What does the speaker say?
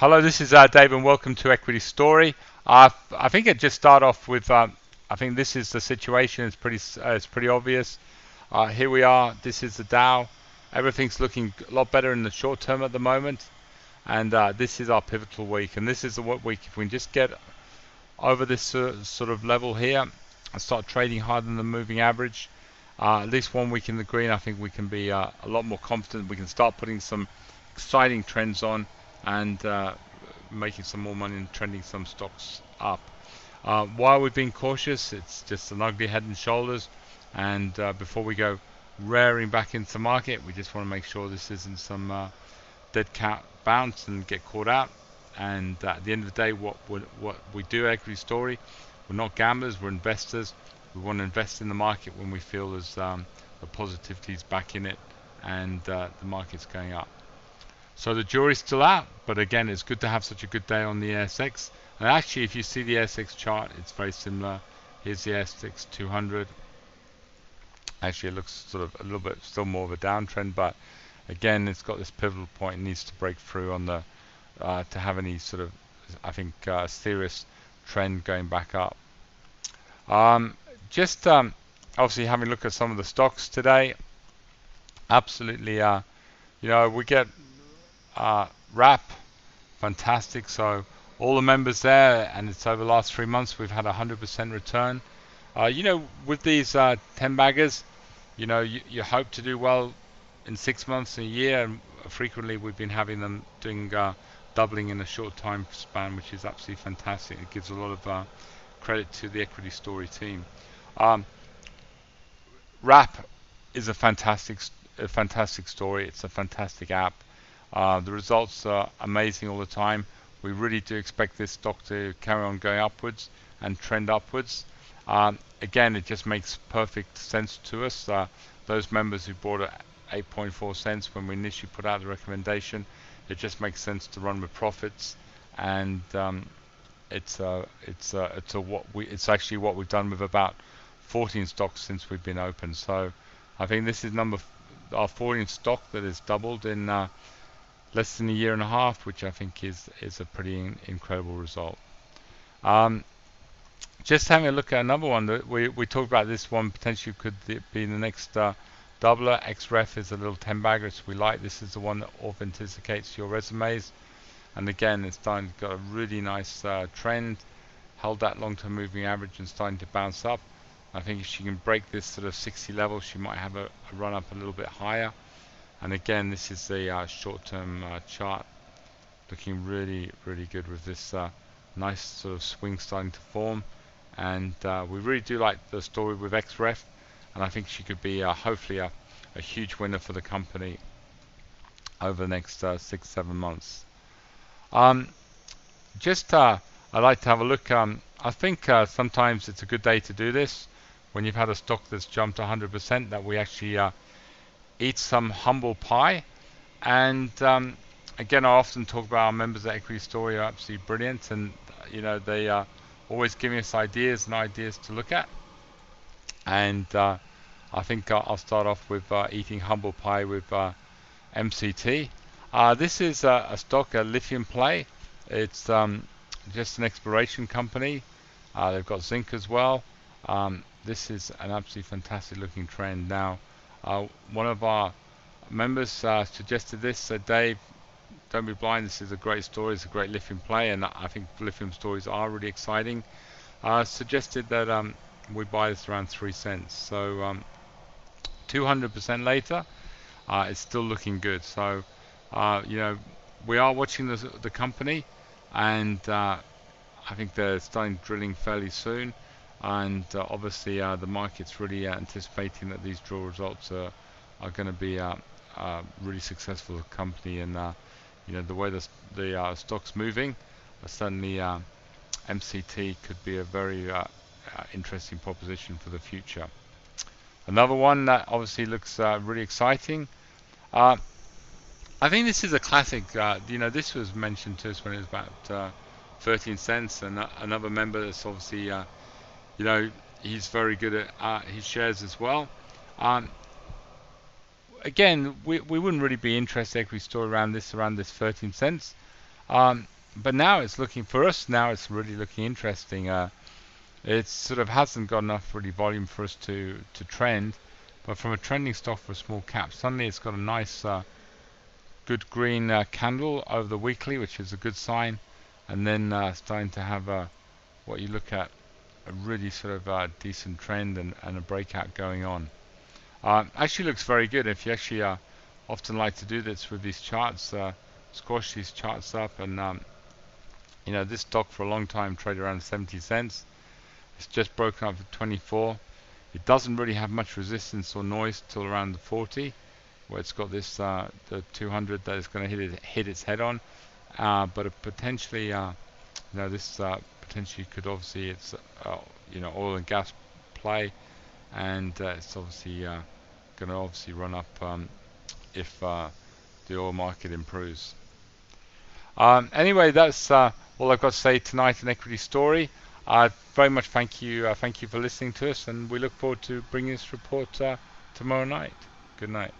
Hello, this is Dave, and welcome to Equity Story. I think I'd just start off with. I think this is the situation. It's pretty obvious. Here we are. This is the Dow. Everything's looking a lot better in the short term at the moment, and this is our pivotal week. And this is the week if we can just get over this sort of level here and start trading harder than the moving average. At least 1 week in the green, I think we can be a lot more confident. We can start putting some exciting trends on and making some more money and trending some stocks up. While we're being cautious, it's just an ugly head and shoulders. And before we go rearing back into the market, we just want to make sure this isn't some dead cat bounce and get caught out. And at the end of the day, what we do at Equity Story, we're not gamblers, we're investors. We want to invest in the market when we feel there's the positivity is back in it and the market's going up. So the jury's still out, but again, it's good to have such a good day on the ASX. And actually, if you see the ASX chart, it's very similar. Here's the ASX 200. Actually, it looks sort of a little bit still more of a downtrend, but again, it's got this pivotal point. It needs to break through on the to have any sort of, I think, serious trend going back up. Just obviously having a look at some of the stocks today. Absolutely, we get wrap, fantastic. So all the members there, and it's over the last 3 months, we've had 100% return. With these 10 baggers, you hope to do well in 6 months, a year, and frequently we've been having them doing doubling in a short time span, which is absolutely fantastic. It gives a lot of credit to the Equity Story team. Wrap is a fantastic story. It's a fantastic app. The results are amazing all the time. We really do expect this stock to carry on going upwards and trend upwards. Again, it just makes perfect sense to us. Those members who bought at 8.4 cents when we initially put out the recommendation, it just makes sense to run with profits, and it's actually what we've done with about 14 stocks since we've been open. So I think this is our 14th stock that has doubled in less than a year and a half, which I think is a pretty incredible result. Just having a look at another one that we talked about. This one potentially could be the next doubler. XREF is a little 10 bagger, so we like. This is the one that authenticates your resumes, and again, it's got a really nice trend, held that long-term moving average and starting to bounce up. I think if she can break this sort of 60 level, she might have a run up a little bit higher. And again, this is the short-term chart, looking really, really good with this nice sort of swing starting to form. And we really do like the story with XREF, and I think she could be hopefully a huge winner for the company over the next 6-7 months. I'd like to have a look. I think sometimes it's a good day to do this when you've had a stock that's jumped 100%, that we actually eat some humble pie. And again, I often talk about our members at Equity Story are absolutely brilliant, and they are always giving us ideas to look at. And I think I'll start off with eating humble pie with MCT. This is a stock, a lithium play. It's just an exploration company. They've got zinc as well. This is an absolutely fantastic looking trend. Now, one of our members suggested this, said, Dave, don't be blind, this is a great story, it's a great lithium play, and I think lithium stories are really exciting. Suggested that we buy this around 3 cents. So 200% later, it's still looking good. So we are watching the company, and I think they're starting drilling fairly soon. And obviously the market's really anticipating that these drill results are going to be really successful for the company. And the way the stock's moving, certainly MCT could be a very interesting proposition for the future. Another one that obviously looks really exciting. I think this is a classic. This was mentioned to us when it was about 13 cents, and another member that's obviously he's very good at his shares as well. Again, we wouldn't really be interested Equity Story around this 13 cents. but now it's looking for us. Now it's really looking interesting. It sort of hasn't got enough really volume for us to trend, but from a trending stock for a small cap, suddenly it's got a nice good green candle over the weekly, which is a good sign, and then starting to have what you look at a really sort of decent trend and a breakout going on. Actually looks very good. If you actually often like to do this with these charts, squash these charts up, and this stock for a long time traded around 70 cents. It's just broken up to 24. It doesn't really have much resistance or noise till around the 40, where it's got this the 200 that is going to hit its head on. But it potentially, this potentially could obviously it's oil and gas play, and it's obviously going to obviously run up if the oil market improves. Anyway, that's all I've got to say tonight in Equity Story. Very much thank you for listening to us, and we look forward to bringing this report tomorrow night. Good night.